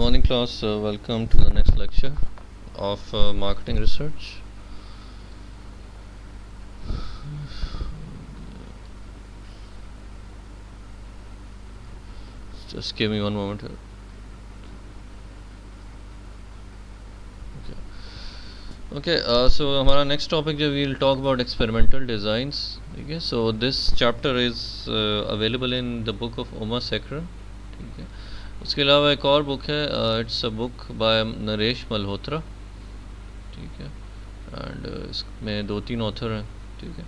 morning, class. Welcome to the next lecture of marketing research. Just give me one moment here. Okay, so हमारा next topic जो we'll talk about experimental designs. ठीक है, so this chapter is available in the book of Uma Sekran. ठीक है, उसके अलावा एक और बुक है, it's a book by Naresh Malhotra. ठीक है, and इसमें 2-3 ऑथर हैं. ठीक है,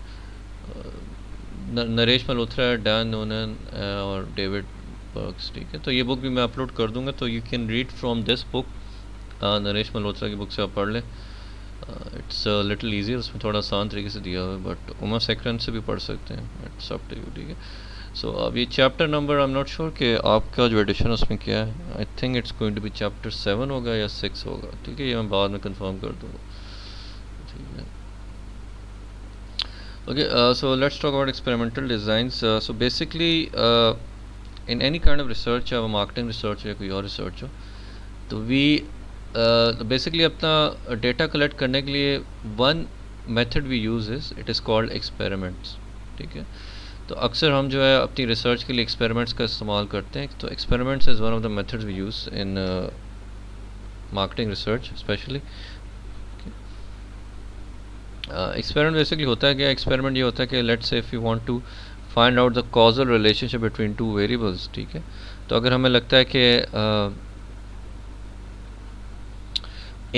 नरेश मल्होत्रा, डैन नोनन और डेविड बर्क्स. ठीक है, तो ये बुक भी मैं अपलोड कर दूंगा, तो you can read from this book. Naresh Malhotra की बुक से आप पढ़ लें. इट्स लिटिल ईजी, उसमें थोड़ा आसान तरीके से दिया हुआ है, बट उमा सेक्रेन से भी पढ़ सकते हैं. It's up to you. ठीक है, सो अब ये chapter number I am not sure कि आपका जो एडिशन उसमें क्या है. I think it's going to be chapter 7 होगा या 6 होगा. ठीक है, ये मैं बाद में कंफर्म कर दूँगा. ठीक है, okay, so let's talk about experimental designs. So basically in any kind of research, या marketing research या कोई और research हो, तो we basically अपना data collect करने के लिए one method we use is it is called experiments. ठीक है, तो अक्सर हम जो है अपनी research के लिए experiments का इस्तेमाल करते हैं. तो experiments is one of the methods we use in marketing research especially. Experiment basically होता है क्या. एक्सपेरिमेंट ये होता है कि let's say if you want to find out the causal relationship between two variables. ठीक है, तो अगर हमें लगता है कि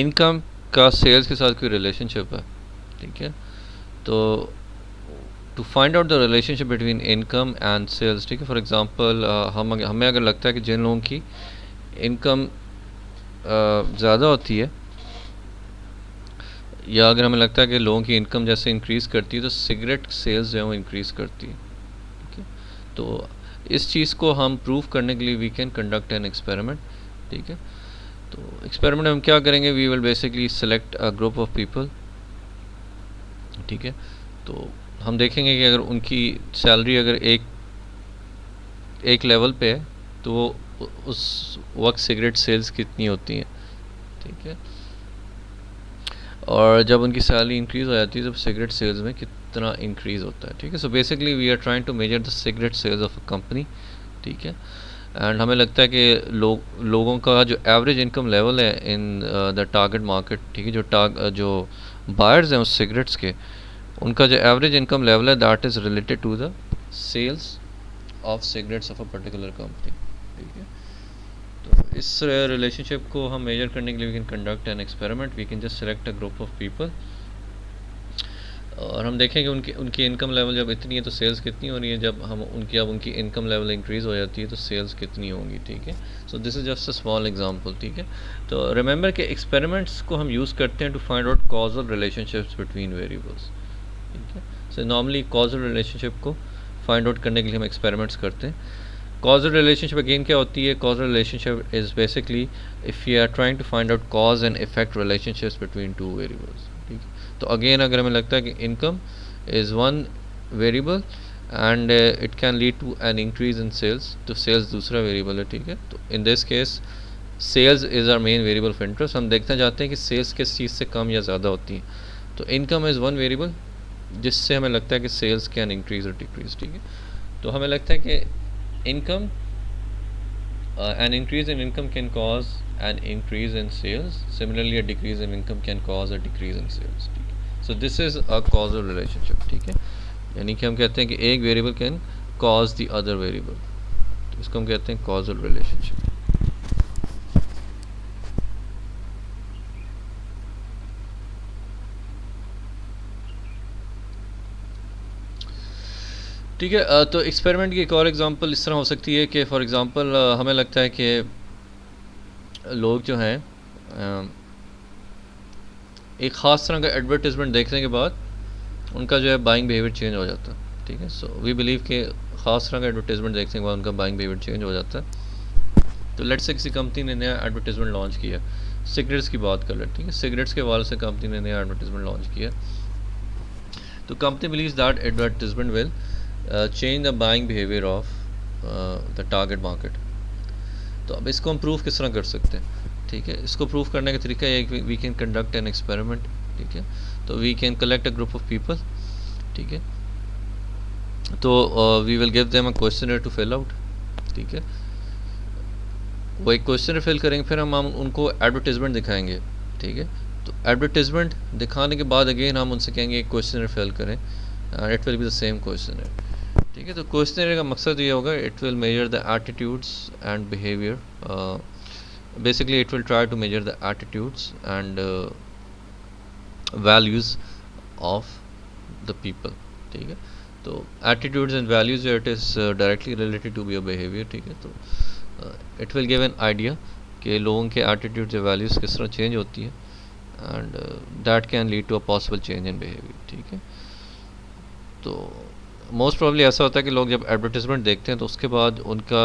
इनकम का सेल्स के साथ कोई रिलेशनशिप है. ठीक है, तो to find out the relationship between income and sales. ठीक है, फॉर एग्जांपल हमें अगर लगता है कि जिन लोगों की इनकम ज़्यादा होती है, या अगर हमें लगता है कि लोगों की इनकम जैसे इंक्रीज़ करती है तो सिगरेट सेल्स जो है वो इंक्रीज़ करती है. ठीक है, तो इस चीज़ को हम प्रूव करने के लिए we can conduct an experiment. ठीक है, तो एक्सपेरिमेंट हम क्या करेंगे, we will basically select a group of people. ठीक है, तो हम देखेंगे कि अगर उनकी सैलरी अगर एक लेवल पे है तो उस वक्त सिगरेट सेल्स कितनी होती हैं. ठीक है, और जब उनकी सैलरी इंक्रीज़ हो जाती है तो सिगरेट सेल्स में कितना इंक्रीज़ होता है. ठीक है, so basically we are trying to measure the cigarette sales of a company. ठीक है, एंड हमें लगता है कि लोगों का जो एवरेज इनकम लेवल है इन द टारगेट मार्केट. ठीक है, जो बायर्स हैं उस सिगरेट्स के, उनका जो एवरेज इनकम लेवल है that is related to the sales of cigarettes of a particular company. ठीक है, तो इस रिलेशनशिप को हम मेजर करने के लिए we can conduct an experiment. We can just select a group of people और हम देखेंगे उनकी इनकम लेवल जब इतनी है तो सेल्स कितनी हो रही है. जब उनकी इनकम लेवल इंक्रीज़ हो जाती है तो सेल्स कितनी होंगी. ठीक है, so this is just a small example. ठीक है, तो रिमेंबर कि एक्सपेरिमेंट्स को हम यूज़ करते हैं to find out causal relationships between variables. ठीक है, सो नॉर्मली कॉजल रिलेशनशिप को फाइंड आउट करने के लिए हम एक्सपेरिमेंट्स करते हैं. Causal relationship again क्या होती है. Causal relationship is basically if you are trying to find out cause and effect relationships between two variables. ठीक है, तो again अगर हमें लगता है कि income is one variable and it can lead to an increase in sales, तो sales दूसरा variable है. ठीक है, तो in this case sales is our main variable of interest. हम देखना चाहते हैं कि sales किस चीज़ से कम या ज़्यादा होती हैं. तो income is one variable जिससे हमें लगता है कि sales can increase or decrease. ठीक है, तो हमें लगता है कि income an increase in income can cause an increase in sales. Similarly, a decrease in income can cause a decrease in sales. So this is a causal relationship. ठीक है, यानी कि हम कहते हैं कि एक variable can cause the other variable, तो इसको हम कहते हैं causal relationship. ठीक है, तो एक्सपेरिमेंट की एक और एग्जांपल इस तरह हो सकती है कि फॉर एग्जांपल हमें लगता है कि लोग जो हैं एक ख़ास तरह का एडवर्टीज़मेंट देखने के बाद उनका जो है बाइंग बिहेवियर चेंज हो जाता है. ठीक है, सो वी बिलीव कि ख़ास तरह का एडवर्टीज़मेंट देखने के बाद उनका बाइंग बिहेवियर चेंज हो जाता है. तो लेट्स से किसी कंपनी ने नया एडवर्टीज़मेंट लॉन्च किया, सिगरेट्स की बात कर ले. ठीक है, सिगरेट्स के हवाले से कंपनी ने नया एडवर्टीज़मेंट लॉन्च किया, तो company believes that advertisement will change the buying behavior of the target market. तो अब इसको हम प्रूव किस तरह कर सकते हैं, ठीक है। इसको प्रूव करने का तरीका ये है कि we can conduct an experiment, ठीक है। तो we can collect a group of people, ठीक है। तो we will give them a questionnaire to fill out, ठीक है। वो एक क्वेश्चनर फिल करेंगे, फिर हम उनको एडवर्टीजमेंट दिखाएंगे, ठीक है। तो एडवर्टीजमेंट दिखाने के बाद अगेन हम उनसे कहेंगे एक क्वेश्चनर फिल करें, it will be the same questionnaire, ठीक है। तो क्वेश्चनर का मकसद ये होगा, it will measure the attitudes and behaviour, basically it will try to measure the attitudes and values of the people, ठीक है। तो attitudes and values it is directly related to your behaviour, ठीक है। तो it will give an idea कि लोगों के attitudes या वैल्यूज़ किस तरह चेंज होती है, and that can lead to a possible change in behaviour, ठीक है। तो मोस्ट प्रॉब्ली ऐसा होता है कि लोग जब एडवर्टीजमेंट देखते हैं तो उसके बाद उनका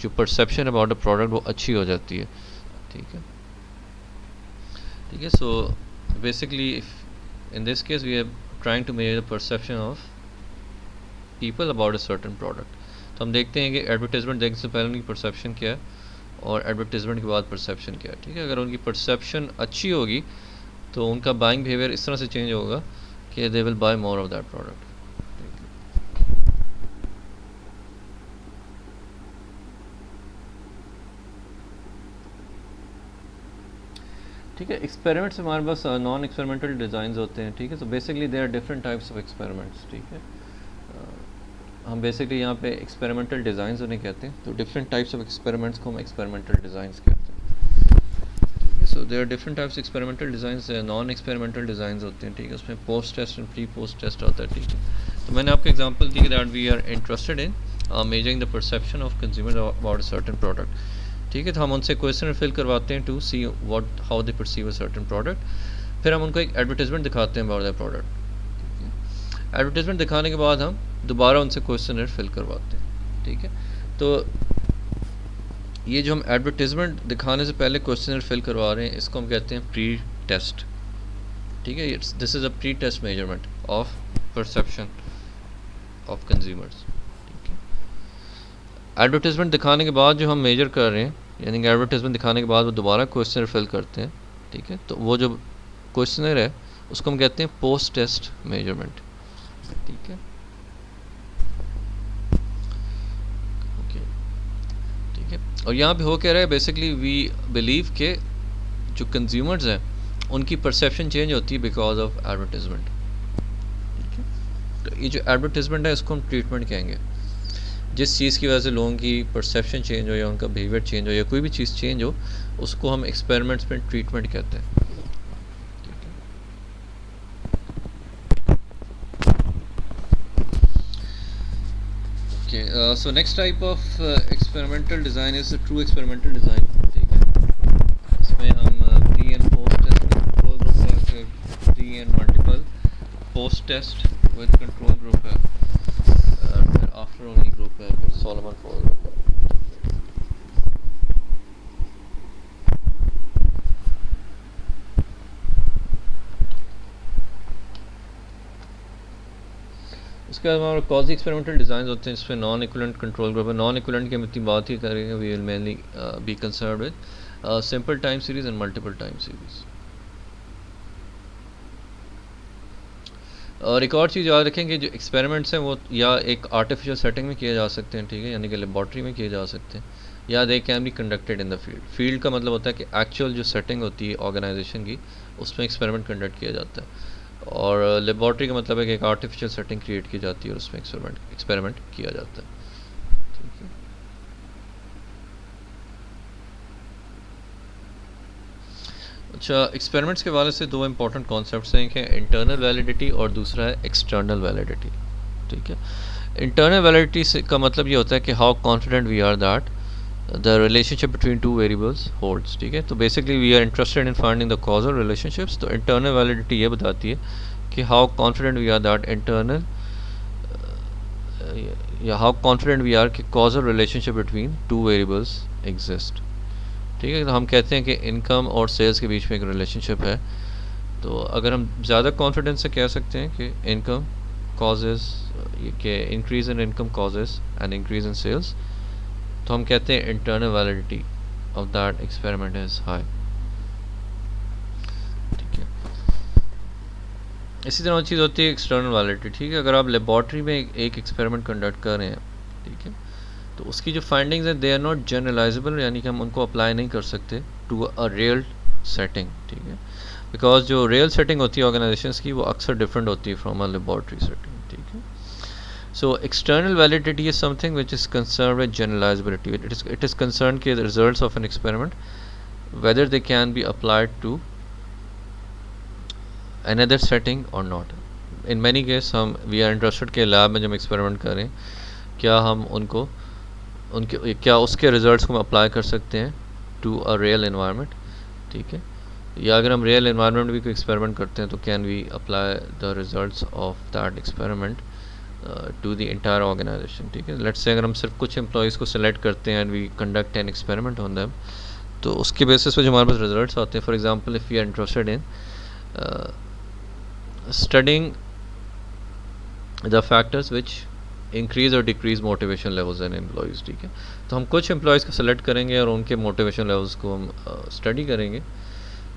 जो परसेप्शन अबाउट द प्रोडक्ट वो अच्छी हो जाती है, ठीक है, ठीक है। So basically in this case we are trying to measure the perception of people about a certain product. तो हम देखते हैं कि एडवर्टीजमेंट देखने से पहले उनकी परसेप्शन क्या है और एडवर्टीजमेंट के बाद परसेप्शन क्या है, ठीक है। अगर उनकी परसेप्शन अच्छी होगी तो उनका बाइंग बिहेवियर इस तरह से चेंज होगा कि they will buy more of that product. ठीक है, एक्सपेरिमेंट्स हमारे पास नॉन एक्सपेरिमेंटल डिज़ाइंस होते हैं, ठीक है। तो basically there are different types of experiments, ठीक है। हम बेसिकली यहाँ पे एक्सपेरिमेंटल डिज़ाइंस उन्हें कहते हैं। तो डिफरेंट टाइप्स ऑफ एक्सपेरिमेंट्स को हम एक्सपेरिमेंटल डिज़ाइंस कहते हैं, ठीक है। So there are different types experimental designs, non experimental designs होते हैं, ठीक है। उसमें post test and pre post test होता है, ठीक है। तो मैंने आपको एग्जांपल दी that we are interested in measuring the perception of consumer about a certain product, ठीक है। तो हम उनसे क्वेश्चन फिल करवाते हैं to see what how they perceive a certain product, फिर हम उनको एक एडवर्टीजमेंट दिखाते हैं अबाउट दैट प्रोडक्ट, एडवर्टीजमेंट दिखाने के बाद हम दोबारा उनसे क्वेश्चन फिल करवाते हैं, ठीक है। तो ये जो हम एडवर्टीजमेंट दिखाने से पहले क्वेश्चन फिल करवा रहे हैं इसको हम कहते हैं प्री टेस्ट, ठीक है। This is a pre test measurement of perception of consumers, ठीक है। एडवर्टीजमेंट दिखाने के बाद जो हम मेजर कर रहे हैं, यानी कि एडवर्टीजमेंट दिखाने के बाद वो दोबारा क्वेश्चन फिल करते हैं, ठीक है। तो वो जो क्वेश्चनर है उसको हम कहते हैं पोस्ट टेस्ट मेजरमेंट, ठीक है, ओके, ठीक है। और यहाँ पे हो क्या रहा है, बेसिकली वी बिलीव के जो कंज्यूमर्स हैं उनकी परसेप्शन चेंज होती है बिकॉज ऑफ एडवर्टीजमेंट, ठीक है। तो ये जो एडवर्टीजमेंट है इसको हम ट्रीटमेंट कहेंगे। जिस चीज़ की वजह से लोगों की परसेप्शन चेंज हो या उनका बिहेवियर चेंज हो या कोई भी चीज़ चेंज हो, उसको हम एक्सपेरिमेंट्स में ट्रीटमेंट कहते हैं, ठीक है। Okay, so next type of experimental design is a true experimental design, ठीक है। इसमें हम pre and post test with control group है, फिर pre and multiple post test with control group है, फिर आफ्टर ओनली ग्रुप है, फिर सोलोमन फोर ग्रुप है। उसके बाद हमारे कॉजी एक्सपेरिमेंटल डिज़ाइन होते हैं, इसमें नॉन इक्विवेलेंट कंट्रोल ग्रुप है। नॉन इक्विवेलेंट की हम इतनी बात ही करेंगे, we will mainly be concerned with simple time series and multiple time series. और एक और चीज़ याद रखें कि जो एक्सपेरिमेंट्स हैं वो या एक आर्टिफिशियल सेटिंग में किए जा सकते हैं, ठीक है, यानी कि लेबॉर्ट्री में किए जा सकते हैं, या they can be conducted in the field. Field का मतलब होता है कि एक्चुअल जो सेटिंग होती है ऑर्गेनाइजेशन की उसमें एक्सपेरिमेंट कंडक्ट किया जाता है, और लेबॉर्ट्री का मतलब है कि एक आर्टिफिशियल सेटिंग क्रिएट की जाती है और उसमें एक्सपेरिमेंट किया जाता है, ठीक है। अच्छा, एक्सपेरिमेंट्स के वाले से दो इंपॉर्टेंट कॉन्सेप्ट्स हैं, कि इंटरनल वैलिडिटी और दूसरा है एक्सटर्नल वैलिडिटी, ठीक है। इंटरनल वैलिडिटी से का मतलब ये होता है कि how confident we are that the relationship between two variables holds, ठीक है। तो basically we are interested in finding the causal relationships. तो इंटरनल वैलिडिटी ये बताती है कि how confident we are that internal या हाउ कॉन्फिडेंट वी आर कि causal relationship between two variables exist, ठीक है। तो हम कहते हैं कि इनकम और सेल्स के बीच में एक रिलेशनशिप है। तो अगर हम ज़्यादा कॉन्फिडेंस से कह सकते हैं कि इनकम कॉजेज़, कि increase in income causes and increase in sales, तो हम कहते हैं internal validity of that experiment is high. ठीक है, इसी तरह चीज़ होती है एक्सटर्नल वैलिडिटी। ठीक है, अगर आप लेबॉर्ट्री में एक एक्सपेरिमेंट कंडक्ट कर रहे हैं, ठीक है, तो उसकी जो फाइंडिंग्स हैं दे आर नॉट जनरलाइजेबल, यानी कि हम उनको अप्लाई नहीं कर सकते टू अ रियल सेटिंग। ठीक है, बिकॉज जो रियल सेटिंग होती है ऑर्गेनाइजेशंस की वो अक्सर डिफरेंट होती है फ्रॉम अ लेबॉर्ट्री सेटिंग। ठीक है, so external validity is something which is concerned with generalizability. It is concerned के the results of an experiment whether they can be applied to another setting or not. In many cases हम we are interested के lab में जब experiment करें क्या हम उनको उनके क्या उसके रिजल्ट्स को हम अप्लाई कर सकते हैं टू अ रियल एनवायरनमेंट। ठीक है, या अगर हम रियल एनवायरनमेंट भी कोई एक्सपेरिमेंट करते हैं तो can we apply the results of that experiment to the entire organisation. ठीक है, लेट्स से अगर हम सिर्फ कुछ एम्प्लॉयज़ को सिलेक्ट करते हैं and we conduct an experiment on them, तो उसके बेसिस पे जो हमारे पास रिजल्ट्स आते हैं, for example if we are interested in studying the factors which increase और decrease motivation levels in employees. ठीक है, तो हम कुछ एम्प्लॉयज़ को सिलेक्ट करेंगे और उनके मोटिवेशन लेवल्स को हम स्टडी करेंगे।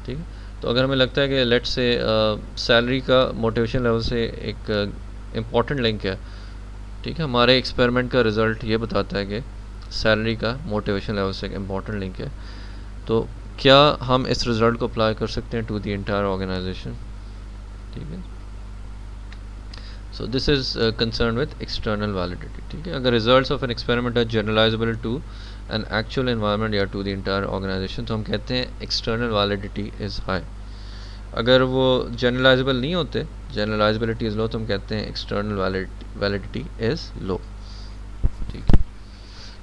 ठीक है, तो अगर हमें लगता है कि लेट्स से सैलरी का मोटिवेशन लेवल से एक इम्पॉर्टेंट लिंक है, ठीक है, हमारे एक्सपेरिमेंट का रिज़ल्ट ये बताता है कि सैलरी का मोटिवेशन लेवल से एक इम्पॉर्टेंट लिंक है, तो क्या हम इस रिज़ल्ट को अप्लाई कर सकते हैं टू द एंटायर ऑर्गेनाइजेशन। ठीक है, so this is concern with external validity. ठीक है, अगर results of an experiment are generalizable to an actual environment या टू द एंटायर ऑर्गेनाइजेशन, तो हम कहते हैं एक्सटर्नल वैलिडिटी इज़ हाई। अगर वो जनरलाइजेबल नहीं होते, जनरलाइजेबिलिटी इज़ लो, तो हम कहते हैं एक्सटर्नल वैलिडिटी इज़ लो। ठीक है,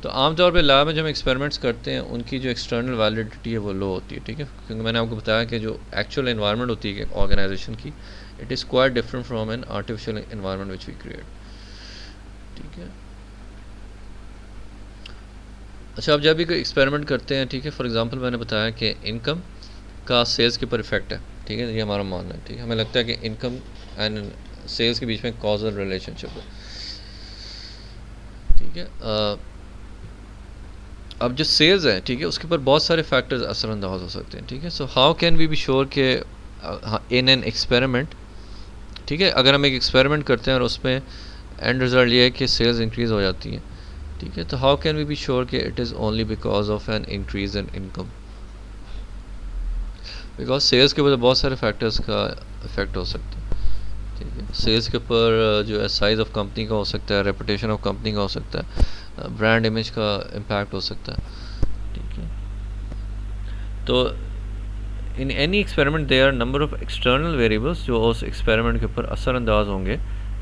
तो आमतौर पे लैब में जब हम एक्सपेरिमेंट्स करते हैं उनकी जो एक्सटर्नल वैलिडिटी है वो लो होती है। ठीक है, क्योंकि मैंने आपको बताया कि जो एक्चुअल एनवायरनमेंट होती है ऑर्गेनाइजेशन की, it is quite different from an artificial environment which we create. ठीक है, अच्छा, आप जब भी कोई एक्सपेरिमेंट करते हैं, ठीक है, फॉर एग्जांपल मैंने बताया कि इनकम का सेल्स के ऊपर इफेक्ट है। ठीक है, ये हमारा मानना है। ठीक है, हमें लगता है कि इनकम एंड सेल्स के बीच में कॉजल रिलेशनशिप है। ठीक है, अब जो सेल्स है, ठीक है, उसके ऊपर बहुत सारे फैक्टर्स असरअंदाज हो सकते हैं। ठीक है, so how can we be sure के इन एन एक्सपेरिमेंट, ठीक है, अगर हम एक एक्सपेरिमेंट करते हैं और उसमें एंड रिजल्ट ये है कि सेल्स इंक्रीज़ हो जाती हैं, ठीक है, तो how can we be sure कि it is only because of an increase in income. Because sales के ऊपर बहुत सारे फैक्टर्स का इफेक्ट हो सकता है। ठीक है, सेल्स के ऊपर जो है साइज़ ऑफ कंपनी का हो सकता है, रेपुटेशन ऑफ कंपनी का हो सकता है, ब्रांड इमेज का इम्पैक्ट हो सकता है। ठीक है, तो in any experiment there are number of external variables जो उस एक्सपेरिमेंट के ऊपर असरअंदाज होंगे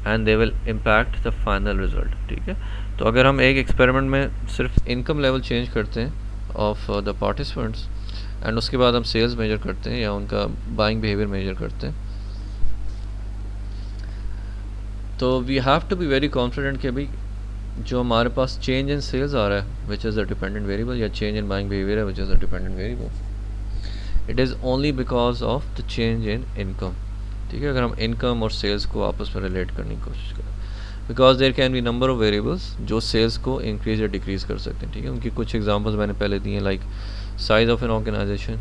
and they will impact the final result. ठीक है, तो अगर हम एक एक्सपेरिमेंट में सिर्फ इनकम लेवल चेंज करते हैं ऑफ द पार्टिसिपेंट्स एंड उसके बाद हम सेल्स मेजर करते हैं या उनका बाइंग बिहेवियर मेजर करते हैं, तो we have to be very confident कि भाई जो हमारे पास चेंज इन सेल्स आ रहा है which is a dependent variable, या चेंज इन बाइंग बिहेवियर है which is a dependent variable, it is only because of the change in income. ठीक है, अगर हम इनकम और सेल्स को आपस में रिलेट करने की कोशिश करें, because there can be number of variables जो सेल्स को इंक्रीज या डिक्रीज कर सकते हैं। ठीक है, उनकी कुछ एग्जांपल्स मैंने पहले दिए, like size of an organisation,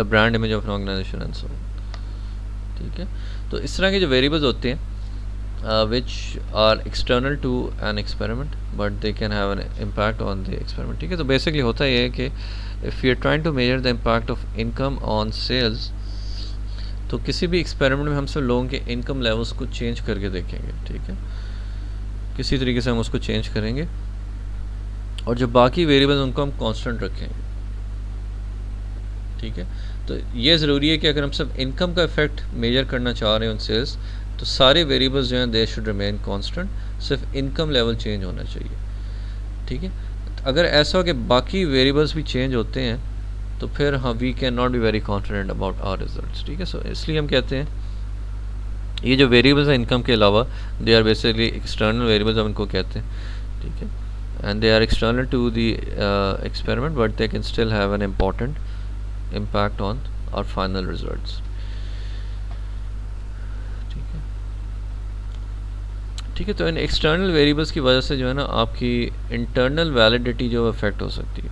brand image of an organisation and so. ठीक है, तो इस तरह के जो वेरिएबल्स होते हैं which are external to an experiment but they can have an impact on the experiment। ठीक है, तो बेसिकली होता ये है कि if we are trying to measure the impact of income on sales, तो किसी भी एक्सपेरिमेंट में हम सब लोगों के इनकम लेवल्स को चेंज करके देखेंगे। ठीक है, किसी तरीके से हम उसको चेंज करेंगे और जो बाकी वेरिएबल्स उनको हम कांस्टेंट रखेंगे। ठीक है, तो ये ज़रूरी है कि अगर हम सब इनकम का इफेक्ट मेजर करना चाह रहे हैं उन सेल्स, तो सारे वेरिएबल्स जो हैं दे शुड रिमेन कांस्टेंट, सिर्फ इनकम लेवल चेंज होना चाहिए। ठीक है, अगर ऐसा हो कि बाकी वेरिएबल्स भी चेंज होते हैं तो फिर हाँ we can not be very confident about our results. ठीक है, सो इसलिए हम कहते हैं ये जो वेरिएबल्स हैं इनकम के अलावा they are basically external variables, हम इनको कहते हैं। ठीक है, and they are external to the experiment but they can still have an important impact on our final results। ठीक है। तो इन एक्सटर्नल वेरिएबल्स की वजह से जो है ना आपकी इंटरनल वैलिडिटी जो अफेक्ट हो सकती है।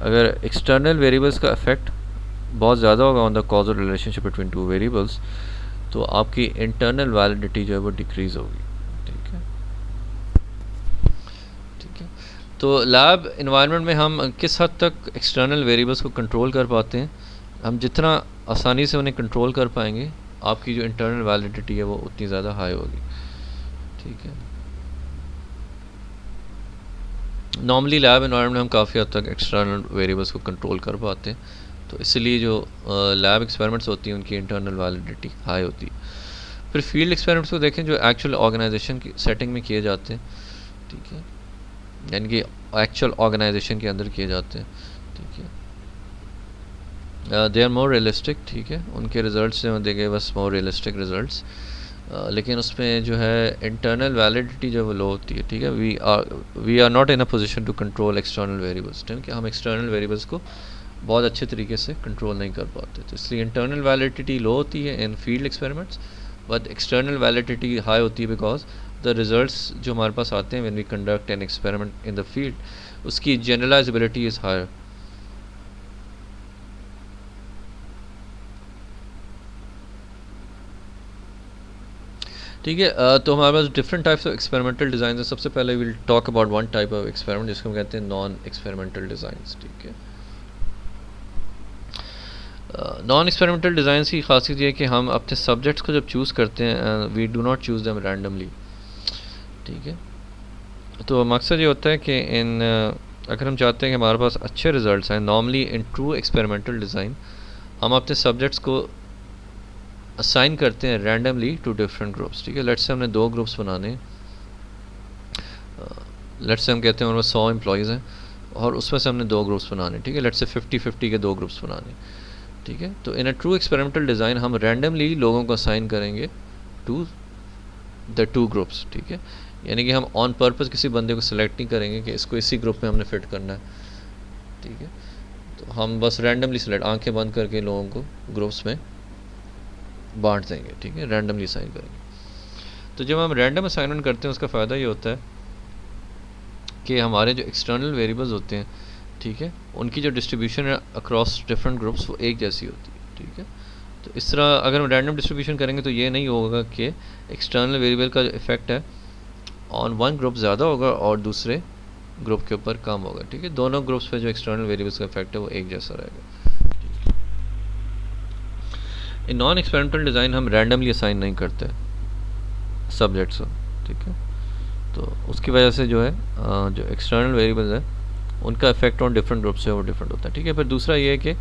अगर एक्सटर्नल वेरिएबल्स का इफेक्ट बहुत ज़्यादा होगा on the causal relationship between two variables, तो आपकी इंटरनल वैलिडिटी जो है वो डिक्रीज़ होगी। ठीक है, ठीक है। तो लैब इन्वायरमेंट में हम किस हद तक एक्सटर्नल वेरिएबल्स को कंट्रोल कर पाते हैं, हम जितना आसानी से उन्हें कंट्रोल कर पाएंगे आपकी जो इंटरनल वैलिडिटी है वो उतनी ज़्यादा हाई होगी। ठीक है, नॉर्मली लैब इन्वायरमेंट में हम काफ़ी हद तक एक्सटर्नल वेरिएबल्स को कंट्रोल कर पाते हैं, तो इसलिए जो लैब एक्सपेरिमेंट्स होती हैं उनकी इंटरनल वैलिडिटी हाई होती है। फिर फील्ड एक्सपेरिमेंट्स को देखें जो एक्चुअल ऑर्गेनाइजेशन की सेटिंग में किए जाते हैं। ठीक है, यानी कि एक्चुअल ऑर्गेनाइजेशन के अंदर किए जाते हैं। ठीक है, दे आर मोर रियलिस्टिक। ठीक है, उनके रिजल्ट्स जो देंगे बस मोर रियलिस्टिक रिजल्ट्स, लेकिन उसमें जो है इंटरनल वैलिडिटी जो वो लो होती है। ठीक है, we are not in a position to control external variables, ठीक है, हम एक्सटर्नल वेरिएबल्स को बहुत अच्छे तरीके से कंट्रोल नहीं कर पाते, तो इसलिए इंटरनल वैलिडिटी लो होती है in field experiments, but external validity high होती है बिकॉज द रिजल्ट्स जो हमारे पास आते हैं when we conduct an experiment in the field उसकी जनरलाइजेबिलिटी इज़ हायर। ठीक है, तो हमारे पास different types of experimental design है। सबसे पहले will talk about one type of experiment जिसको हम कहते हैं नॉन एक्सपेरिमेंटल डिज़ाइंस। ठीक है, नॉन एक्सपेरिमेंटल डिज़ाइन की खासियत ये है कि हम अपने सब्जेक्ट्स को जब चूज़ करते हैं we do not choose them randomly. ठीक है, तो मकसद ये होता है कि अगर हम चाहते हैं कि हमारे पास अच्छे रिजल्ट्स हैं, normally in true experimental design हम अपने सब्जेक्ट्स को असाइन करते हैं रैंडमली टू डिफरेंट ग्रुप्स। ठीक है, लेट्स से हमने 2 ग्रुप्स बनाने, लेट्स से हम कहते हैं हमारे पास 100 एम्प्लॉयज़ हैं और उसमें से हमने 2 ग्रुप्स बनाने। ठीक है, लेट्स से 50-50 के 2 ग्रुप्स बनाने। ठीक है, तो इन अ ट्रू एक्सपेरिमेंटल डिज़ाइन हम रैंडमली लोगों को असाइन करेंगे टू द 2 ग्रुप्स। ठीक है, यानी कि हम ऑन पर्पस किसी बंदे को सिलेक्ट नहीं करेंगे कि इसको इसी ग्रुप में हमने फिट करना है। ठीक है, तो हम बस रैंडमली सिलेक्ट आंखें बंद करके लोगों को ग्रुप्स में बांट देंगे। ठीक है, रैंडमली असाइन करेंगे। तो जब हम रैंडम असाइनमेंट करते हैं उसका फ़ायदा ये होता है कि हमारे जो एक्सटर्नल वेरिएबल्स होते हैं, ठीक है, उनकी जो डिस्ट्रीब्यूशन है अक्रॉस डिफरेंट ग्रुप्स वो एक जैसी होती है। ठीक है, तो इस तरह अगर हम रैंडम डिस्ट्रीब्यूशन करेंगे तो ये नहीं होगा कि एक्सटर्नल वेरिएबल का जो इफेक्ट है ऑन वन ग्रुप ज़्यादा होगा और दूसरे ग्रुप के ऊपर कम होगा। ठीक है, दोनों ग्रुप्स पे जो एक्सटर्नल वेरिएबल्स का इफेक्ट है वो एक जैसा रहेगा। इन नॉन एक्सपेरिमेंटल डिज़ाइन हम रैंडमली असाइन नहीं करते सब्जेक्ट्स को। ठीक है, तो उसकी वजह से जो है जो एक्सटर्नल वेरिएबल्स है उनका इफेक्ट ऑन डिफरेंट ग्रुप से वो डिफरेंट होता है। ठीक है, फिर दूसरा ये है कि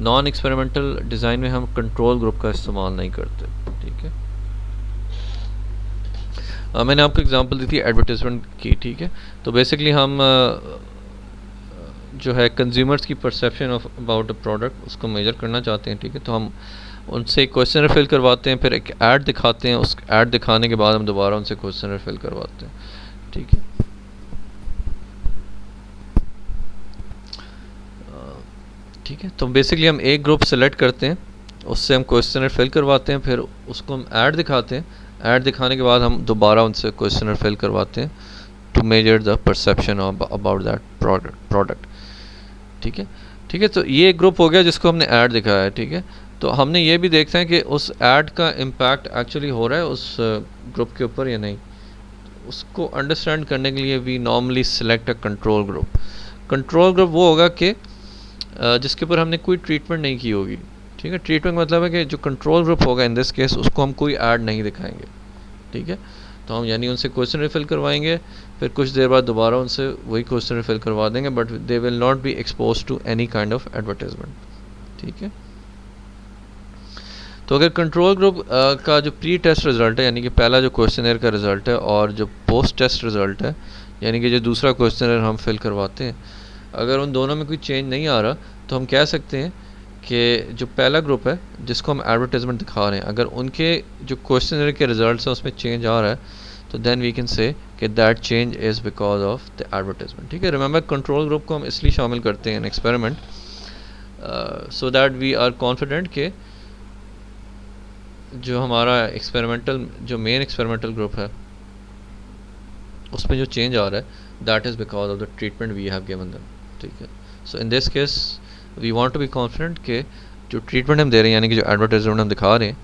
नॉन एक्सपेरिमेंटल डिज़ाइन में हम कंट्रोल ग्रुप का इस्तेमाल नहीं करते। ठीक है, मैंने आपको एग्जांपल दी थी एडवर्टाइजमेंट की। ठीक है, तो बेसिकली हम जो है कंज्यूमर्स की perception of about a product उसको मेजर करना चाहते हैं। ठीक है, तो हम उनसे एक क्वेश्चन फिल करवाते हैं, फिर एक ऐड दिखाते हैं, उस ऐड दिखाने के बाद हम दोबारा उनसे क्वेश्चन फिल करवाते हैं। ठीक है, ठीक है, तो बेसिकली हम एक ग्रुप सेलेक्ट करते हैं, उससे हम क्वेश्चन फिल करवाते हैं, फिर उसको हम ऐड दिखाते हैं, ऐड दिखाने के बाद हम दोबारा उनसे क्वेश्चन फिल करवाते हैं to measure the perception about that product. ठीक है, ठीक है, तो ये एक ग्रुप हो गया जिसको हमने ऐड दिखाया है। ठीक है, तो हमने ये भी देखना है कि उस ऐड का इम्पैक्ट एक्चुअली हो रहा है उस ग्रुप के ऊपर या नहीं। उसको अंडरस्टैंड करने के लिए we normally select a control group. Control group वो होगा कि जिसके ऊपर हमने कोई ट्रीटमेंट नहीं की होगी। ठीक है, ट्रीटमेंट मतलब है कि जो कंट्रोल ग्रुप होगा इन दिस केस उसको हम कोई ऐड नहीं दिखाएंगे। ठीक है, तो हम यानी उनसे क्वेश्चन रिफिल करवाएंगे, फिर कुछ देर बाद दोबारा उनसे वही क्वेश्चन रिफिल करवा देंगे, but they will not be expose to any kind of advertisement. ठीक है, तो अगर कंट्रोल ग्रुप का जो प्री टेस्ट रिजल्ट है यानी कि पहला जो क्वेश्चनर का रिजल्ट है और जो पोस्ट टेस्ट रिजल्ट है यानी कि जो दूसरा क्वेश्चनर हम फिल करवाते हैं, अगर उन दोनों में कोई चेंज नहीं आ रहा तो हम कह सकते हैं कि जो पहला ग्रुप है जिसको हम एडवर्टाइजमेंट दिखा रहे हैं, अगर उनके जो क्वेश्चनर के रिजल्ट्स हैं उसमें चेंज आ रहा है तो देन वी कैन से कि that change is because of the advertisement. ठीक है, रिमेंबर कंट्रोल ग्रुप को हम इसलिए शामिल करते हैं in experiment so that we are confident कि जो हमारा एक्सपेरिमेंटल जो मेन एक्सपेरिमेंटल ग्रुप है उसमें जो चेंज आ रहा है that is because of the treatment we have given them, ठीक है। So in this case we want to be confident कि जो ट्रीटमेंट हम दे रहे हैं यानी कि जो एडवर्टाइजमेंट हम दिखा रहे हैं,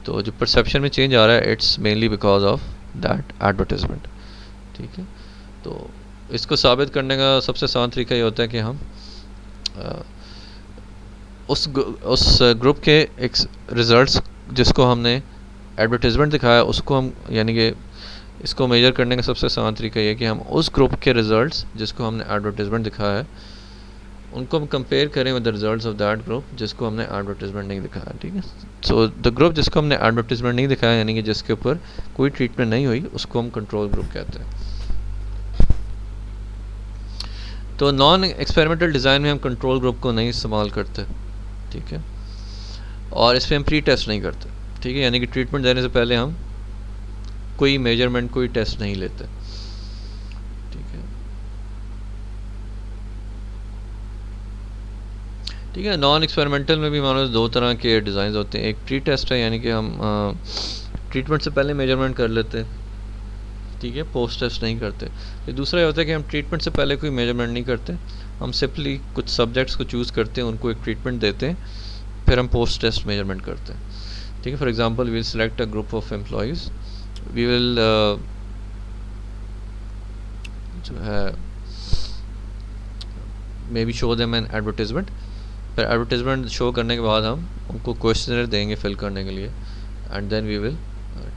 तो जो परसेप्शन में चेंज आ रहा है it's mainly because of that advertisement, ठीक है। तो इसको साबित करने का सबसे आसान तरीका ये होता है कि हम उस ग्रुप के एक रिज़ल्ट्स जिसको हमने एडवर्टाइजमेंट दिखाया उसको हम यानी कि इसको मेजर करने का सबसे आसान तरीका ये है कि हम उस ग्रुप के रिज़ल्ट्स जिसको हमने एडवर्टाइजमेंट दिखाया है उनको हम कंपेयर करें with the results of that group जिसको हमने एडवर्टाइजमेंट नहीं दिखाया, ठीक है। सो द ग्रुप जिसको हमने एडवर्टाइजमेंट नहीं दिखाया यानी कि जिसके ऊपर कोई ट्रीटमेंट नहीं हुई उसको हम कंट्रोल ग्रुप कहते हैं। तो नॉन एक्सपेरिमेंटल डिज़ाइन में हम कंट्रोल ग्रुप को नहीं इस्तेमाल करते, ठीक है, और इस पर हम प्री टेस्ट नहीं करते, ठीक है, यानी कि ट्रीटमेंट देने से पहले हम कोई मेजरमेंट कोई टेस्ट नहीं लेते, ठीक है। ठीक है, नॉन एक्सपेरिमेंटल में भी हमारे पास दो तरह के डिज़ाइन होते हैं। एक प्री टेस्ट है यानी कि हम ट्रीटमेंट से पहले मेजरमेंट कर लेते हैं, ठीक है, पोस्ट टेस्ट नहीं करते। फिर दूसरा ये होता है कि हम ट्रीटमेंट से पहले कोई मेजरमेंट नहीं करते, हम सिंपली कुछ सब्जेक्ट्स को चूज़ करते हैं, उनको एक ट्रीटमेंट देते हैं, फिर हम पोस्ट टेस्ट मेजरमेंट करते हैं, ठीक है। For example we will select a group of employees, we will जो है may be show them an advertisement, फिर एडवर्टाइजमेंट शो करने के बाद हम उनको क्वेश्चनर देंगे फिल करने के लिए, and then we will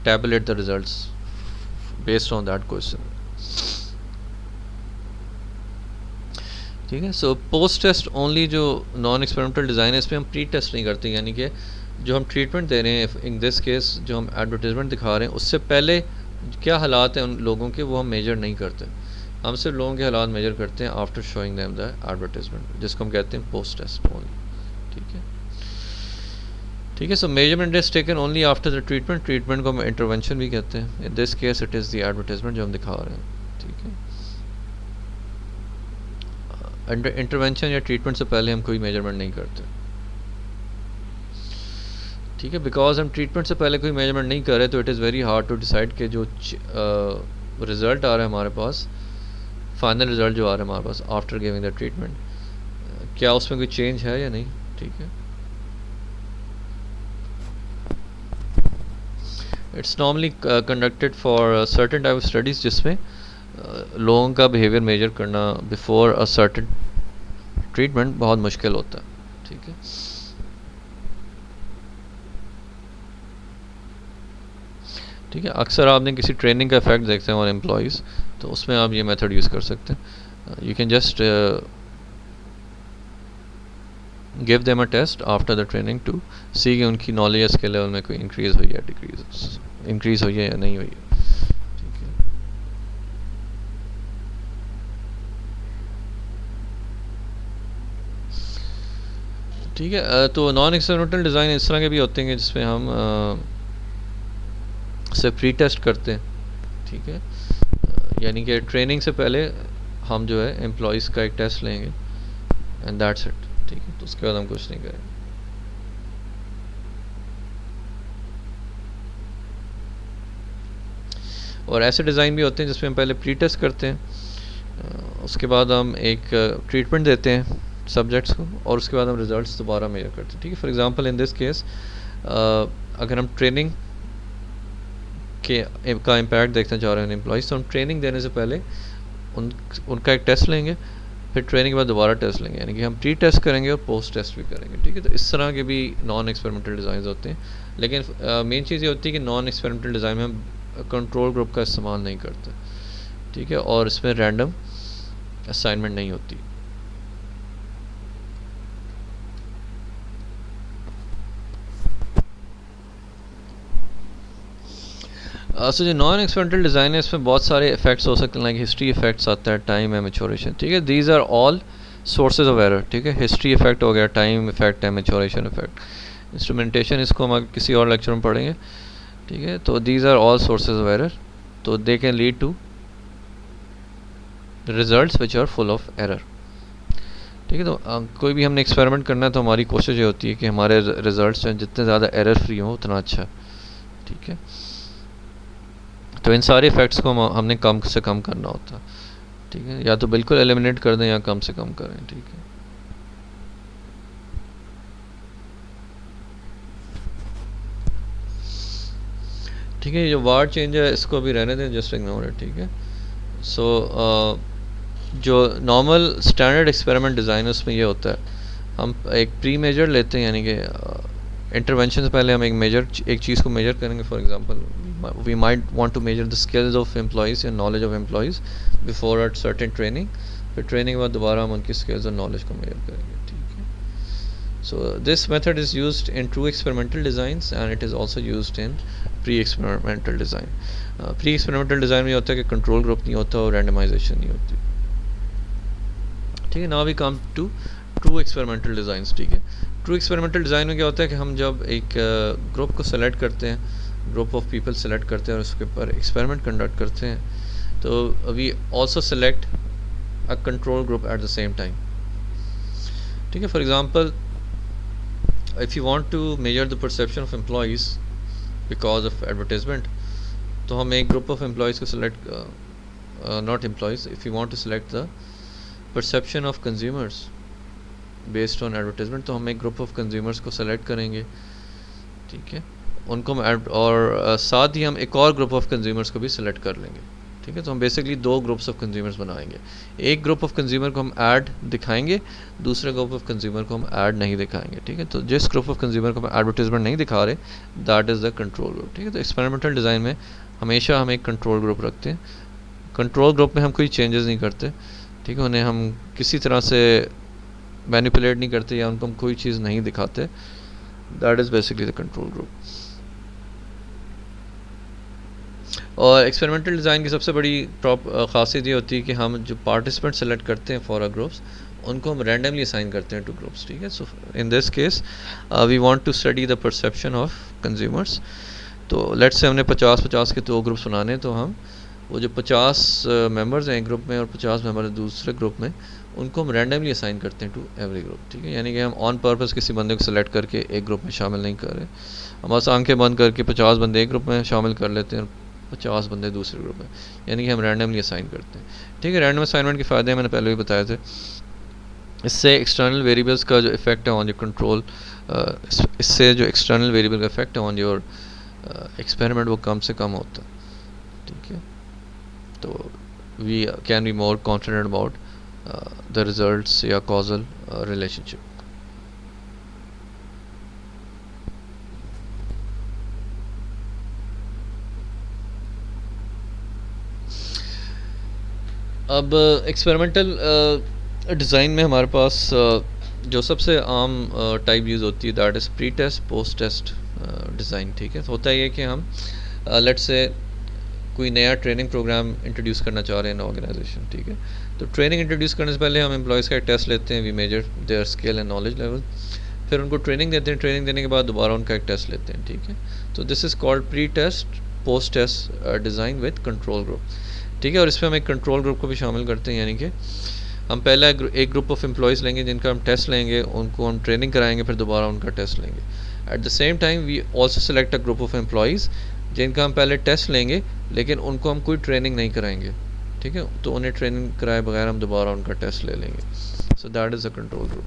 tabulate the results based on that question, ठीक है। सो पोस्ट टेस्ट ओनली जो नॉन एक्सपेरिमेंटल डिज़ाइन है इसमें हम प्री टेस्ट नहीं करते, यानी कि जो हम ट्रीटमेंट दे रहे हैं इन दिस केस जो हम एडवर्टाइजमेंट दिखा रहे हैं उससे पहले क्या हालात हैं उन लोगों के वो हम मेजर नहीं करते, हम सिर्फ लोगों के हालात मेजर करते हैं after showing them the advertisement, जिसको हम कहते हैं पोस्ट टेस्ट ओनली, ठीक है, ठीक है। सो measurement is taken only after the treatment, treatment को हम इंटरवेंशन भी कहते हैं, इन this case it is the advertisement जो हम दिखा रहे हैं, ठीक है। इंटरवेंशन या ट्रीटमेंट से पहले हम कोई मेजरमेंट नहीं करते, ठीक है, बिकॉज हम ट्रीटमेंट से पहले कोई मेजरमेंट नहीं कर रहे तो it is very hard to decide कि जो रिज़ल्ट आ रहा है हमारे पास, फाइनल रिज़ल्ट जो आ रहा है हमारे पास आफ्टर गिविंग द ट्रीटमेंट, क्या उसमें कोई चेंज है या नहीं, ठीक है। It's normally conducted for certain type of studies जिसमें लोगों का बिहेवियर मेजर करना बिफोर अ सर्टेन ट्रीटमेंट बहुत मुश्किल होता है, ठीक है। ठीक है, अक्सर आपने किसी ट्रेनिंग का इफेक्ट देखते हैं और एम्प्लॉयज़, तो उसमें आप ये मेथड यूज़ कर सकते हैं। You can just give them a test after the training to see कि उनकी नॉलेज के लेवल में कोई इंक्रीज़ हुई है, इंक्रीज़ हुई है या नहीं हुई है, ठीक है। ठीक है, तो नॉन एक्सपेरिमेंटल डिज़ाइन इस तरह के भी होते हैं जिसमें हम से प्री टेस्ट करते हैं, ठीक है, यानी कि ट्रेनिंग से पहले हम जो है एम्प्लॉयज़ का एक टेस्ट लेंगे एंड दैट्स इट, ठीक है, तो उसके बाद हम कुछ नहीं करेंगे। और ऐसे डिज़ाइन भी होते हैं जिसमें हम पहले प्री टेस्ट करते हैं, उसके बाद हम एक ट्रीटमेंट देते हैं सब्जेक्ट्स को और उसके बाद हम रिजल्ट्स दोबारा मेजर करते हैं, ठीक है। For example in this case अगर हम ट्रेनिंग का इम्पैक्ट देखना चाह रहे हैं एम्प्लॉयज़, तो हम ट्रेनिंग देने से पहले उनका एक टेस्ट लेंगे, फिर ट्रेनिंग के बाद दोबारा टेस्ट लेंगे, यानी कि हम प्री टेस्ट करेंगे और पोस्ट टेस्ट भी करेंगे, ठीक है। तो इस तरह के भी नॉन एक्सपेरिमेंटल डिज़ाइन होते हैं, लेकिन मेन चीज़ ये होती है कि नॉन एक्सपेरिमेंटल डिज़ाइन में हम कंट्रोल ग्रुप का इस्तेमाल नहीं करते, ठीक है, और इसमें रैंडम असाइनमेंट नहीं होती। सो जो नॉन एक्सपेरिमेंटल डिज़ाइन है इसमें बहुत सारे इफेक्ट्स हो सकते हैं, लाइक हिस्ट्री इफेक्ट्स आता है, टाइम है, मैच्योरेशन, ठीक है, these are all sources of error, ठीक है। हिस्ट्री इफेक्ट हो गया, टाइम इफेक्ट है, मैच्योरेशन इफेक्ट, इंस्ट्रूमेंटेशन इसको हम किसी और लेक्चर में पढ़ेंगे, ठीक है। तो these are all sources of error, तो they can lead to results which are full of error, ठीक है। तो कोई भी हमने एक्सपेरिमेंट करना है तो हमारी कोशिश ये होती है कि हमारे रिजल्ट्स जो जितने ज़्यादा एरर फ्री हों उतना अच्छा, ठीक है। तो इन सारे इफ़ेक्ट्स को हमने कम से कम करना होता है, ठीक है, या तो बिल्कुल एलिमिनेट कर दें या कम से कम करें, ठीक है। ठीक है, ये जो वार्ड चेंज है इसको अभी रहने दें, जस्ट इग्नोर है, ठीक है। सो जो नॉर्मल स्टैंडर्ड एक्सपेरिमेंट डिज़ाइन है उसमें ये होता है, हम एक प्री मेजर लेते हैं, यानी कि इंटरवेंशन से पहले हम एक चीज़ को मेजर करेंगे। For example we might want to measure the skills of employees या knowledge of employees before a certain training, फिर ट्रेनिंग के बाद दोबारा हम उनकी स्किल्स और नॉलेज को मेजर करेंगे, ठीक है। So this method is used in true experimental designs and it is also used in pre experimental design. Pre experimental design में होता है कि कंट्रोल ग्रुप नहीं होता और रैंडमाइजेशन नहीं होती, ठीक है। Now we come to true experimental designs, ठीक है। ट्रू एक्सपेरिमेंटल डिज़ाइन में क्या होता है कि हम जब एक ग्रुप को सेलेक्ट करते हैं, ग्रुप ऑफ पीपल सेलेक्ट करते हैं और उसके ऊपर एक्सपेरिमेंट कंडक्ट करते हैं, तो we also select a control group at the same time, ठीक है। For example if you want to measure the perception of employees because of advertisement, तो हम एक ग्रुप ऑफ एम्प्लॉइज़ को select, not employees, if you want to select the perception of consumers based on advertisement, तो हम एक group of consumers को select करेंगे, ठीक है। उनको हम और साथ ही हम एक और ग्रुप ऑफ कंज्यूमर्स को भी सेलेक्ट कर लेंगे, ठीक है। तो हम बेसिकली दो ग्रुप्स ऑफ कंज्यूमर्स बनाएंगे, एक ग्रुप ऑफ कंज्यूमर को हम ऐड दिखाएंगे, दूसरे ग्रुप ऑफ कंज्यूमर को हम ऐड नहीं दिखाएंगे, ठीक है। तो जिस ग्रुप ऑफ कंज्यूमर को हम एडवर्टाइजमेंट नहीं दिखा रहे, that is the control group, ठीक है। तो एक्सपेरिमेंटल डिज़ाइन में हमेशा हम एक कंट्रोल ग्रुप रखते हैं। कंट्रोल ग्रुप में हम कोई चेंजेस नहीं करते, ठीक है, उन्हें हम किसी तरह से मैनिपुलेट नहीं करते या उनको हम कोई चीज़ नहीं दिखाते, that is basically the control group. और एक्सपेरिमेंटल डिज़ाइन की सबसे बड़ी खासियत ये होती है कि हम जो पार्टिसिपेंट सेलेक्ट करते हैं फॉर अ ग्रुप्स, उनको हम रैंडमली असाइन करते हैं टू ग्रुप्स, ठीक है। So in this case we want to study the perception of consumers. तो लेट्स से हमने 50-50 के दो ग्रुप्स बनाने, तो हम वो जो 50 मेंबर्स हैं एक ग्रुप में और 50 मेंबर हैं दूसरे ग्रुप में, उनको हम रैंडमली असाइन करते हैं टू एवरी ग्रुप, ठीक है। यानी कि हम ऑन पर्पस किसी बंदे को सेलेक्ट करके एक ग्रुप में शामिल नहीं कर रहे, हम बस आंखें बंद करके 50 बंदे एक ग्रुप में शामिल कर लेते हैं और 50 बंदे दूसरे ग्रुप में, यानी कि हम रैंडमली असाइन करते हैं, ठीक है। रैंडम असाइनमेंट के फ़ायदे मैंने पहले भी बताए थे। इससे एक्सटर्नल वेरिएबल्स का जो इफ़ेक्ट है ऑन योर कंट्रोल, इससे जो एक्सटर्नल वेरिएबल का इफ़ेक्ट है ऑन योर एक्सपेरिमेंट वो कम से कम होता है, ठीक है। तो we can be more confident about the results या causal relationship. अब एक्सपेरिमेंटल डिज़ाइन में हमारे पास जो सबसे आम टाइप यूज़ होती है that is pre test post test design, ठीक है। तो होता है कि हम लेट्स से कोई नया ट्रेनिंग प्रोग्राम इंट्रोड्यूस करना चाह रहे हैं ना ऑर्गेनाइजेशन, ठीक है। तो ट्रेनिंग इंट्रोड्यूस करने से पहले हम एम्प्लॉयज़ का एक टेस्ट लेते हैं, we measure their skill and knowledge level, फिर उनको ट्रेनिंग देते हैं, ट्रेनिंग देने के बाद दोबारा उनका एक टेस्ट लेते हैं, ठीक है। तो this is called pre test post test design with control group, ठीक है। और इसमें हम एक कंट्रोल ग्रुप को भी शामिल करते हैं, यानी कि हम पहला एक ग्रुप ऑफ एम्प्लॉयज़ लेंगे जिनका हम टेस्ट लेंगे, उनको हम ट्रेनिंग कराएंगे, फिर दोबारा उनका टेस्ट लेंगे। At the same time we also select a group of employees जिनका हम पहले टेस्ट लेंगे लेकिन उनको हम कोई ट्रेनिंग नहीं कराएंगे, ठीक है। तो उन्हें ट्रेनिंग कराए बगैर हम दोबारा उनका टेस्ट ले लेंगे। So that is a control group.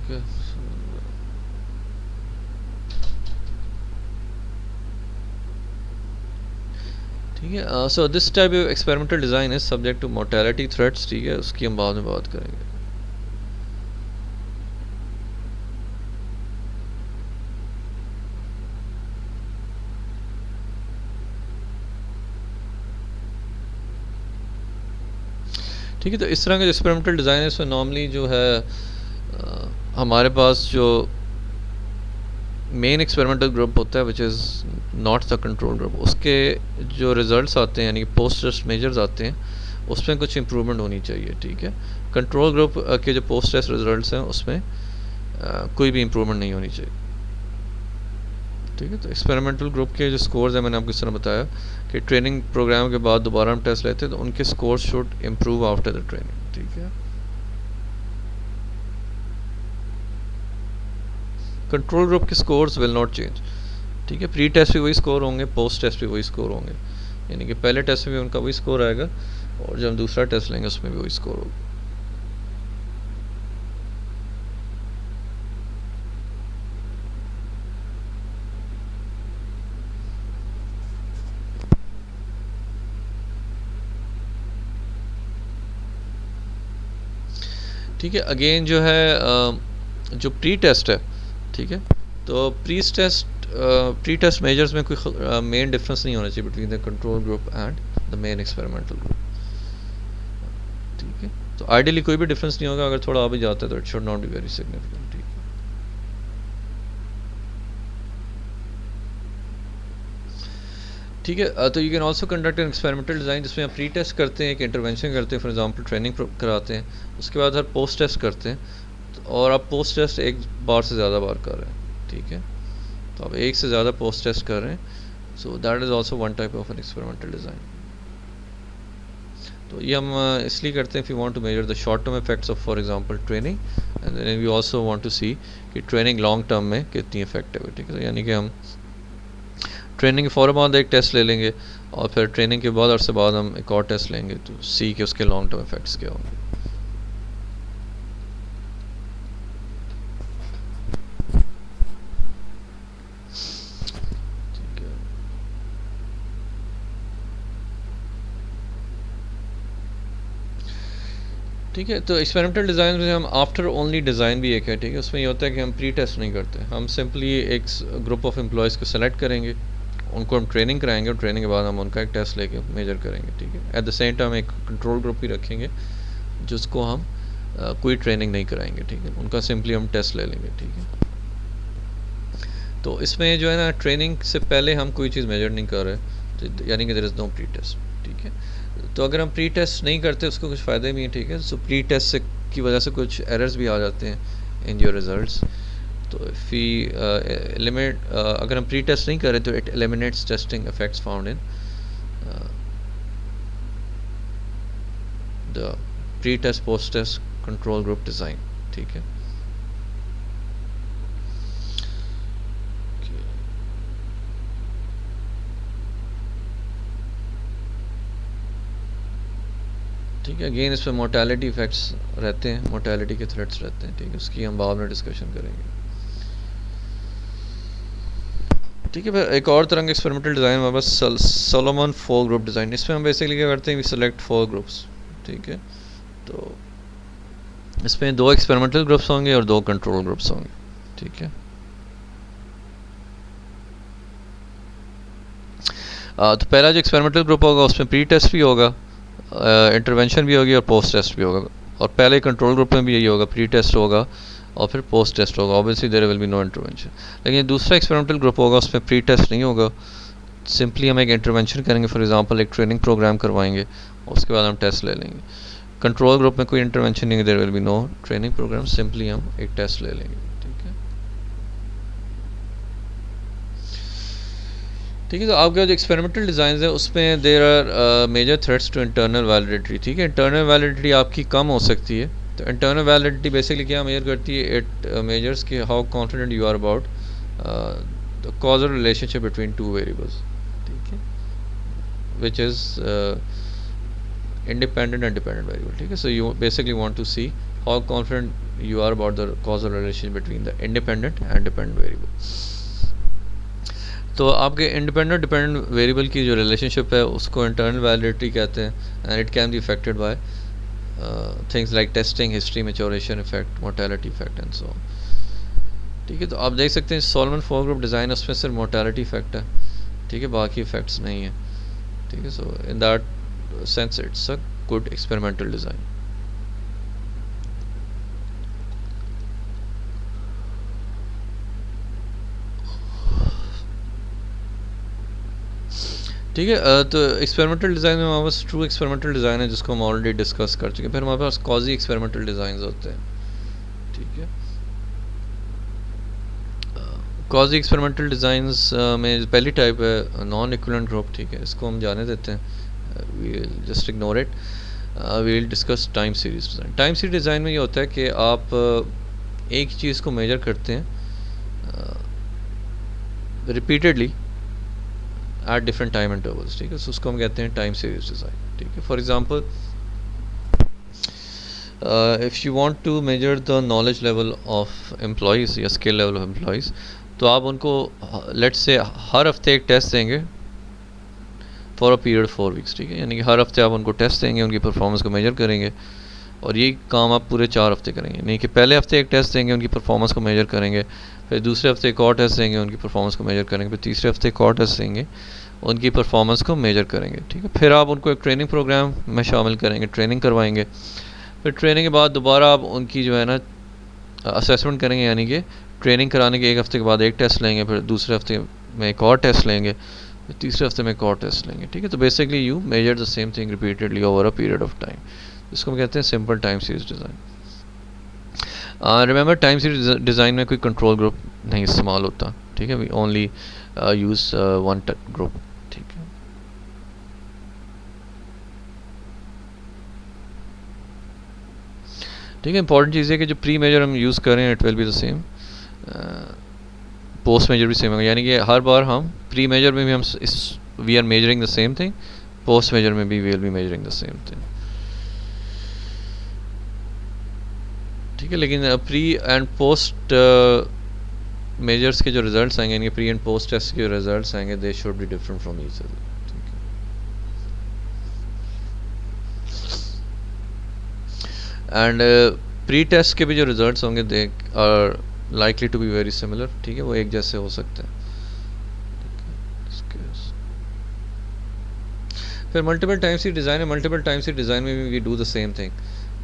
Okay. ठीक है। So this type of experimental design is subject to mortality threats, ठीक है, उसकी हम बाद में बात करेंगे। ठीक है। तो इस तरह का एक्सपेरिमेंटल डिज़ाइन है इसमें नॉर्मली जो है हमारे पास जो मेन एक्सपेरिमेंटल ग्रुप होता है which is not the control group, उसके जो रिज़ल्ट्स आते हैं यानी कि पोस्ट टेस्ट मेजर्स आते हैं उसमें कुछ इम्प्रूवमेंट होनी चाहिए, ठीक है। कंट्रोल ग्रुप के जो पोस्ट टेस्ट रिज़ल्ट्स हैं उसमें कोई भी इम्प्रूवमेंट नहीं होनी चाहिए, ठीक है। तो एक्सपेरिमेंटल ग्रुप के जो स्कोर्स हैं मैंने आपको इस तरह बताया कि ट्रेनिंग प्रोग्राम के बाद दोबारा हम टेस्ट लेते हैं तो उनके score should improve after the training. ठीक है। कंट्रोल ग्रुप के स्कोर्स विल नॉट चेंज। ठीक है। प्री टेस्ट भी वही स्कोर होंगे, पोस्ट टेस्ट भी वही स्कोर होंगे, यानी कि पहले टेस्ट में भी उनका वही स्कोर आएगा और जब हम दूसरा टेस्ट लेंगे उसमें भी वही स्कोर होगा। ठीक है। अगेन जो है जो प्री टेस्ट है, ठीक है, तो प्री टेस्ट मेजर्स में कोई मेन डिफरेंस नहीं होना चाहिए between the control group and the main experimental group. ठीक है। तो आइडियली कोई भी डिफरेंस नहीं होगा, अगर थोड़ा आ भी जाता है तो it should not be very significant. ठीक है। ठीक है। तो you can also conduct an experimental design जिसमें आप प्री टेस्ट करते हैं, एक इंटरवेंशन करते हैं, फॉर एग्जांपल ट्रेनिंग कराते हैं, उसके बाद हर पोस्ट टेस्ट करते हैं और आप पोस्ट टेस्ट एक बार से ज़्यादा बार कर रहे हैं। ठीक है। तो आप एक से ज़्यादा पोस्ट टेस्ट कर रहे हैं, so that is also one type of an experimental design. तो ये हम इसलिए करते हैं if you want to measure the short term effects of for example training and then we also want to see कि ट्रेनिंग लॉन्ग टर्म में कितनी effective है। ठीक है। यानी कि हम ट्रेनिंग के फ़ौरन बाद एक टेस्ट ले लेंगे और फिर ट्रेनिंग के बाद अरसे बाद हम एक और टेस्ट लेंगे तो सी के उसके लॉन्ग टर्म इफेक्ट्स क्या होंगे। ठीक है। तो एक्सपेरिमेंटल डिज़ाइन में हम आफ्टर ओनली डिज़ाइन भी एक है। ठीक है। उसमें ये होता है कि हम प्री टेस्ट नहीं करते, हम सिंपली एक ग्रुप ऑफ एम्प्लॉयज़ को सेलेक्ट करेंगे, उनको हम ट्रेनिंग कराएंगे और ट्रेनिंग के बाद हम उनका एक टेस्ट लेके मेजर करेंगे। ठीक है। एट द सेम टाइम एक कंट्रोल ग्रुप भी रखेंगे जिसको हम कोई ट्रेनिंग नहीं कराएंगे। ठीक है। उनका सिंपली हम टेस्ट ले लेंगे। ठीक है। तो इसमें जो है ना ट्रेनिंग से पहले हम कोई चीज़ मेजर नहीं कर रहे, तो यानी कि there is no pre test. ठीक है। तो अगर हम प्री टेस्ट नहीं करते उसको कुछ फ़ायदा भी है। ठीक है। सो प्री टेस्ट से की वजह से कुछ एरर्स भी आ जाते हैं इन योर रिजल्ट्स। तो अगर हम प्री टेस्ट नहीं करें तो it eliminates testing effects found in the pre test post test control group design. ठीक है। ठीक है। अगेन इसमें मोर्टेलिटी इफेक्ट्स रहते हैं, मोर्टेलिटी के थ्रेट्स रहते हैं। ठीक है। उसकी हम बाद में डिस्कशन करेंगे। ठीक है। फिर एक और तरह का एक्सपेरिमेंटल डिज़ाइन हमारे पास सोलोमन 4 ग्रुप डिज़ाइन। इसमें हम बेसिकली क्या करते हैं, वी सेलेक्ट 4 ग्रुप्स। ठीक है। तो इसमें 2 एक्सपेरिमेंटल ग्रुप्स होंगे और 2 कंट्रोल ग्रुप्स होंगे। ठीक है। तो पहला जो एक्सपेरिमेंटल ग्रुप होगा उसमें प्री टेस्ट भी होगा, इंटरवेंशन भी होगी और पोस्ट टेस्ट भी होगा। और पहले कंट्रोल ग्रुप में भी यही होगा, प्री टेस्ट होगा और फिर पोस्ट टेस्ट होगा। Obviously there will be no intervention. लेकिन दूसरा एक्सपेरिमेंटल ग्रुप होगा उसमें प्री टेस्ट नहीं होगा, सिंपली हम एक इंटरवेंशन करेंगे, फॉर एग्जांपल एक ट्रेनिंग प्रोग्राम करवाएंगे, उसके बाद हम टेस्ट ले लेंगे। कंट्रोल ग्रुप में कोई इंटरवेंशन नहीं है, there will be no training program, simply हम एक टेस्ट ले लेंगे। ठीक है। तो आपका जो एक्सपेरिमेंटल डिज़ाइन है उसमें there are major threats to internal validity. ठीक है। इंटरनल वैलिडिटी आपकी कम हो सकती है। तो इंटरनल वैलिडिटी बेसिकली क्या मेजर करती है, इट मेजर्स कि how confident you are about the causal relationship between 2 variables. ठीक है। Which is independent and dependent variable. ठीक है। So you basically want to see how confident you are about the causal relation between the independent and dependent variable. तो आपके independent dependent variable की जो relationship है उसको इंटरनल वैलिडिटी कहते हैं and it can be affected by things like testing, history, maturation effect, mortality effect and so. ठीक है। तो आप देख सकते हैं सोलोमन 4 ग्रुप डिज़ाइन उसमें सिर्फ मोर्टेलिटी इफेक्ट है। ठीक है। बाकी इफेक्ट्स नहीं है। ठीक है। So in that sense it's a good experimental design. ठीक है। तो एक्सपेरिमेंटल डिज़ाइन में हमारे पास ट्रू एक्सपेरिमेंटल डिज़ाइन है जिसको हम ऑलरेडी डिस्कस कर चुके हैं। फिर हमारे पास कॉजी एक्सपेरिमेंटल डिज़ाइन होते हैं। ठीक है। कॉजी एक्सपेरिमेंटल डिज़ाइंस में पहली टाइप है नॉन इक्विवेलेंट ग्रुप, ठीक है, इसको हम जाने देते हैं, we just ignore it, we will discuss time series design. Time series design में ये होता है कि आप एक चीज़ को मेजर करते हैं repeatedly at different time intervals, ठीक है, सो उसको हम कहते हैं टाइम सीरीज डिज़ाइन, ठीक है। For example if you want to measure the knowledge level of employees या skill level of employees, तो आप उनको let's say हर हफ्ते एक टेस्ट देंगे फॉर अ पीरियड 4 वीक्स, ठीक है, यानी कि हर हफ्ते आप उनको टेस्ट देंगे, उनकी परफॉर्मेंस को मेजर करेंगे, और ये काम आप पूरे 4 हफ्ते करेंगे। नहीं कि पहले हफ्ते एक टेस्ट देंगे, उनकी परफॉर्मेंस को मेजर करेंगे, फिर दूसरे हफ्ते एक और टेस्ट देंगे, उनकी परफॉर्मेंस को मेजर करेंगे, फिर तीसरे हफ्ते एक और टेस्ट देंगे, उनकी परफॉर्मेंस को मेजर करेंगे, ठीक है। फिर आप उनको एक ट्रेनिंग प्रोग्राम में शामिल करेंगे, ट्रेनिंग करवाएंगे, फिर ट्रेनिंग के बाद दोबारा आप उनकी जो है ना असेसमेंट करेंगे, यानी कि ट्रेनिंग कराने के एक हफ्ते के बाद एक टेस्ट लेंगे, फिर दूसरे हफ्ते में एक और टेस्ट लेंगे, फिर तीसरे हफ्ते में एक और टेस्ट लेंगे, ठीक है। तो basically you measure the same thing repeatedly over a period of time, इसको हम कहते हैं simple time series design. Remember time series design में कोई कंट्रोल ग्रुप नहीं इस्तेमाल होता, ठीक है, we only use one group, ठीक है। ठीक है, इंपॉर्टेंट चीज़ है कि जो प्री मेजर हम यूज़ करें it will be the same, post measure भी सेम होगा, यानी कि हर बार हम प्री मेजर में भी हम इस we are measuring the same thing, post measure में भी we will be measuring the same thing, ठीक है। लेकिन प्री एंड पोस्ट मेजर्स के जो रिजल्ट्स आएंगे, यानी प्री एंड पोस्ट टेस्ट के जो रिजल्ट्स आएंगे, they should be different from each other, ठीक है। एंड प्री टेस्ट के भी जो रिजल्ट्स होंगे they are likely to be very similar, ठीक है, वो एक जैसे हो सकते हैं, फिर मल्टीपल टाइम सीरीज डिज़ाइन है। मल्टीपल टाइम सीरीज डिज़ाइन में भी we do the same thing,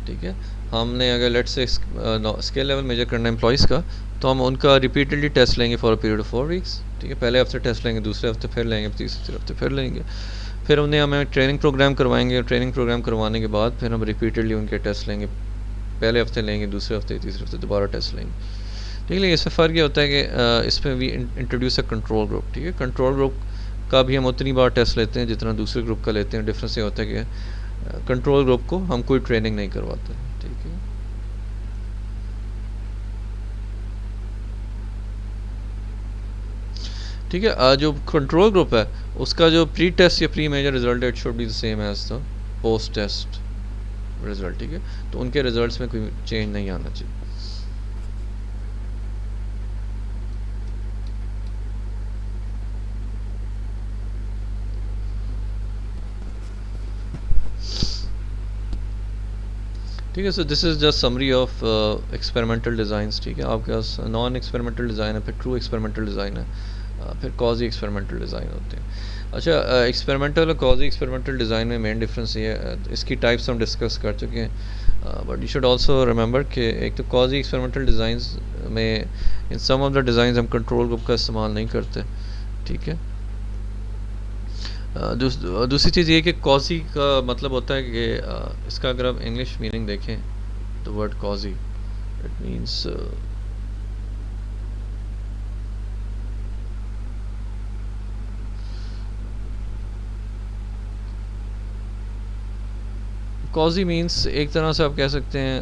ठीक है। हमने अगर let's say scale level major करना है एम्प्लॉइज़ का, तो हम उनका रिपीटेडली टेस्ट लेंगे for a period of 4 weeks, ठीक है। पहले हफ्ते टेस्ट लेंगे, दूसरे हफ्ते फिर लेंगे, तीसरे हफ्ते फिर लेंगे, फिर उन्हें हमें ट्रेनिंग प्रोग्राम करवाएंगे, ट्रेनिंग प्रोग्राम करवाने के बाद फिर हम रिपीटेडली उनके टेस्ट लेंगे, पहले हफ्ते लेंगे, दूसरे हफ्ते, तीसरे हफ्ते दोबारा टेस्ट लेंगे, ठीक है। इसमें फ़र्क ये होता है कि इसमें we introduce a control group, ठीक है। कंट्रोल ग्रुप का भी हम उतनी बार टेस्ट लेते हैं जितना दूसरे ग्रुप का लेते हैं। डिफरेंस ये होता है कि कंट्रोल ग्रुप को हम कोई ट्रेनिंग नहीं करवाते, ठीक है। ठीक है, जो कंट्रोल ग्रुप है उसका जो प्री टेस्ट या प्री मेजर रिजल्ट है it should be the same as the post test result, ठीक है। तो उनके रिजल्ट्स में कोई चेंज नहीं आना चाहिए। ठीक है, so this is just summary of experimental designs, ठीक है। आपके पास नॉन एक्सपेरिमेंटल डिज़ाइन है, फिर ट्रू एक्सपेरिमेंटल डिज़ाइन है, फिर कॉजी एक्सपेरिमेंटल डिज़ाइन होते हैं। अच्छा, एक्सपेरिमेंटल और कॉजी एक्सपेरिमेंटल डिज़ाइन में मेन डिफरेंस ये है, इसकी टाइप्स हम डिस्कस कर चुके हैं, but you should also remember कि एक तो कॉजी एक्सपेरिमेंटल डिज़ाइंस में इन सम ऑफ द डिज़ाइंस हम कंट्रोल ग्रुप का इस्तेमाल नहीं करते, ठीक है। दूसरी चीज़ ये कि कॉजी का मतलब होता है कि इसका अगर आप इंग्लिश मीनिंग देखें तो वर्ड कॉजी इट मीन्स कॉजी मीन्स एक तरह से आप कह सकते हैं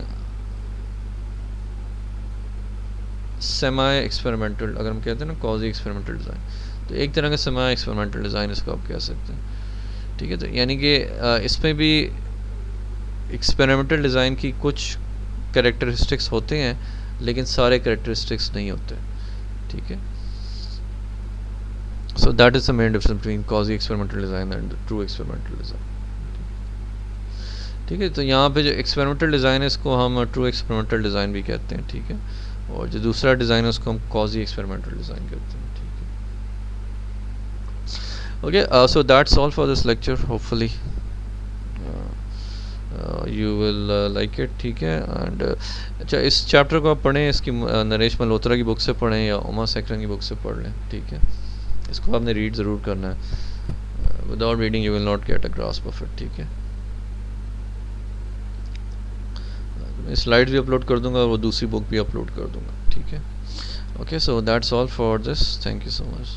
सेमी एक्सपेरिमेंटल। अगर हम कहते हैं ना कॉजी एक्सपेरिमेंटल डिज़ाइन, तो एक तरह का सेमी एक्सपेरिमेंटल डिज़ाइन इसको आप कह सकते हैं, ठीक है। तो यानी कि इसमें भी एक्सपेरिमेंटल डिज़ाइन की कुछ कैरेक्टरिस्टिक्स होते हैं लेकिन सारे कैरेक्टरिस्टिक्स नहीं होते, ठीक है। So that is the main difference between quasi experimental design and true experimental design, ठीक है। तो यहाँ पे जो एक्सपेरिमेंटल डिज़ाइन है इसको हम ट्रू एक्सपेरिमेंटल डिज़ाइन भी कहते हैं, ठीक है, और जो दूसरा डिज़ाइन है उसको हम कॉजी एक्सपेरिमेंटल डिज़ाइन कहते हैं, ठीक है। Okay, so that's all for this lecture, hopefully you will like it, ठीक है। एंड अच्छा, इस चैप्टर को आप पढ़ें, इसकी नरेश मल्होत्रा की बुक से पढ़ें या उमा सेकरन की बुक से पढ़ लें, ठीक है। इसको आपने रीड ज़रूर करना है, without reading you will not get a grasp of it, ठीक है। मैं स्लाइड्स भी अपलोड कर दूंगा और वो दूसरी बुक भी अपलोड कर दूंगा, ठीक है। Okay, so that's all for this. Thank you so much.